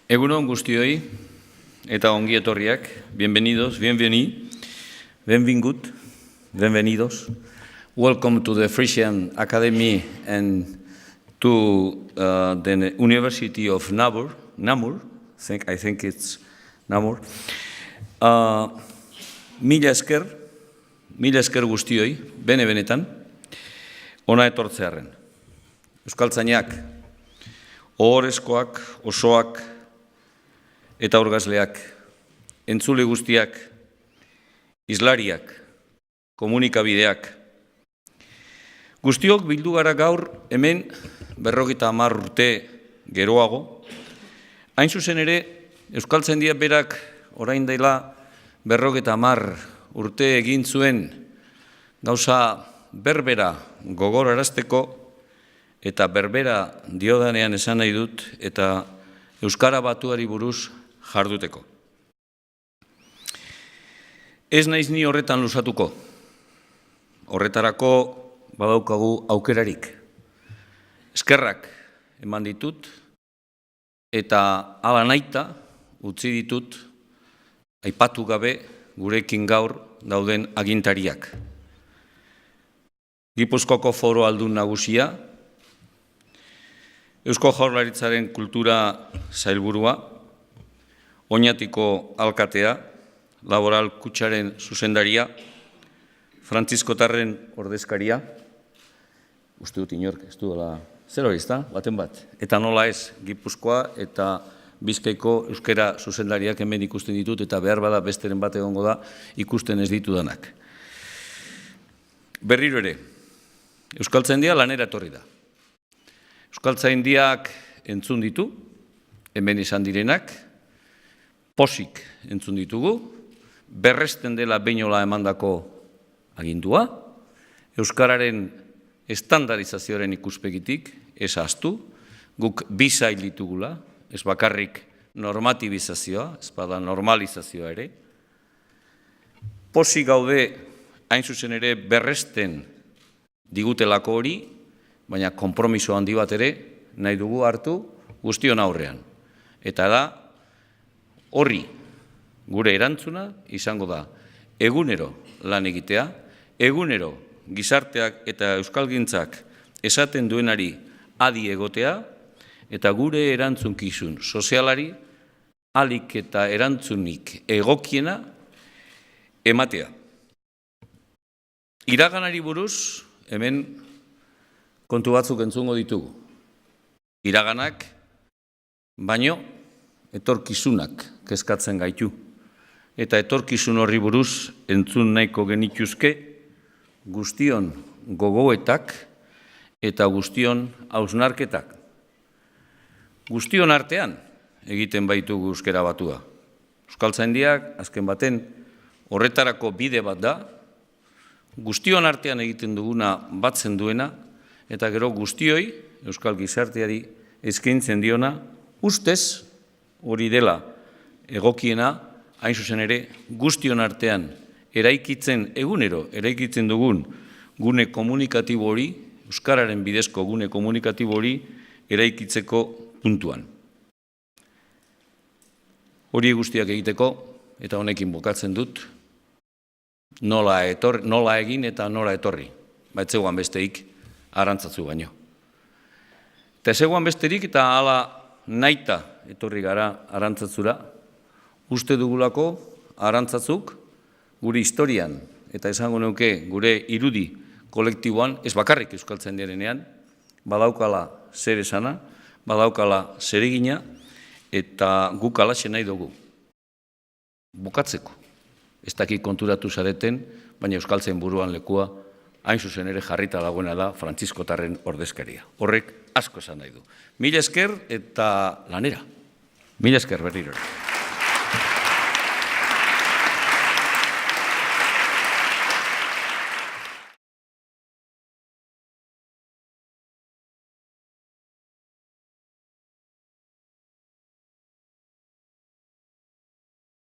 Egunon guztioi eta ongi etorriak, bienvenidos, benvingut, bienvenidos. Welcome to the Frisian Academy and to the University of Namur. I think it's Namur. Mila esker guztioi, benetan, ona etortzearren. Euskaltzainak, ohorezkoak, osoak, eta aurgazleak, entzule guztiak, islariak, komunikabideak. Guztiok bildu gara gaur hemen 50 urte geroago. Hain zuzen ere, euskaltzaindia berak orain dela 50 urte egin zuen gauza berbera gogorarazteko eta berbera diodanean esan nahi dut eta euskara batuari buruz jarduteko. Ez naiz ni horretan luzatuko. Horretarako badaukagu aukerarik. Eskerrak eman ditut eta hala nahita utzi ditut aipatu gabe gurekin gaur dauden agintariak. Gipuzkoako Foru Aldun Nagusia, Eusko Jaurlaritzaren Kultura Sailburua, Oñatiko Alkatea, Laboral Kutxaren zuzendaria, Frantziskotarren ordezkaria, uste dut inork, ez duela, zer hori ezta, baten bat, eta nola ez, Gipuzkoa eta Bizkaiko euskera zuzendariak hemen ikusten ditut, eta behar bada besteren bat egongo da ikusten ez ditudanak. Berriro ere, euskaltzaindia lanera etorri da. Euskaltzaindiak entzun ditu, hemen izan direnak, posik entzun ditugu, berresten dela beinola emandako agindua, euskararen estandarizazioaren ikuspegitik, ez ahaztu, guk bi sail ditugula, ez bakarrik normatibizazioa, ez bada normalizazioa ere, posik gaude hain zuzen ere berresten digutelako hori, baina konpromiso handi bat ere nahi dugu hartu guztion aurrean. Eta da, horri gure erantzuna izango da egunero lan egitea, egunero gizarteak eta euskalgintzak esaten duenari adi egotea, eta gure erantzunkizun sozialari alik eta erantzunik egokiena ematea. Iraganari buruz, hemen kontu batzuk entzungo ditugu. Iraganak, baino, etorkizunak kezkatzen gaitu. Eta etorkizun horri buruz entzun nahiko genituzke guztion gogoetak eta guztion hausnarketak. Guztion artean egiten baitugu euskara batua. Euskaltzaindiak, azken baten, horretarako bide bat da, guztion artean egiten duguna batzen duena, eta gero guztioi, euskal gizarteari eskaintzen diona, ustez hori dela egokiena, hain zuzen ere, guztion artean eraikitzen egunero, eraikitzen dugun gune komunikatibo hori, euskararen bidezko gune komunikatibo hori eraikitzeko puntuan. Hori guztiak egiteko, eta honekin bukatzen dut, nola egin eta nola etorri, baitzegoan besteik, arantzatzu baino. Eta ezegoan besterik eta hala naita etorri gara arantzatzura, uste dugulako arantzatzuk gure historian eta esango nuke gure irudi kolektiboan, ez bakarrik euskaltzaindiarenean, badaukala zer esana, badaukala zer egina eta guk alaxe nahi dugu. Bukatzeko, ez dakik konturatu zareten, baina euskaltzain buruan lekua hain zuzen ere jarrita dagoena da Frantziskotarren ordezkaria. Horrek asko esan nahi du. Mila esker eta lanera. Mila esker berriro.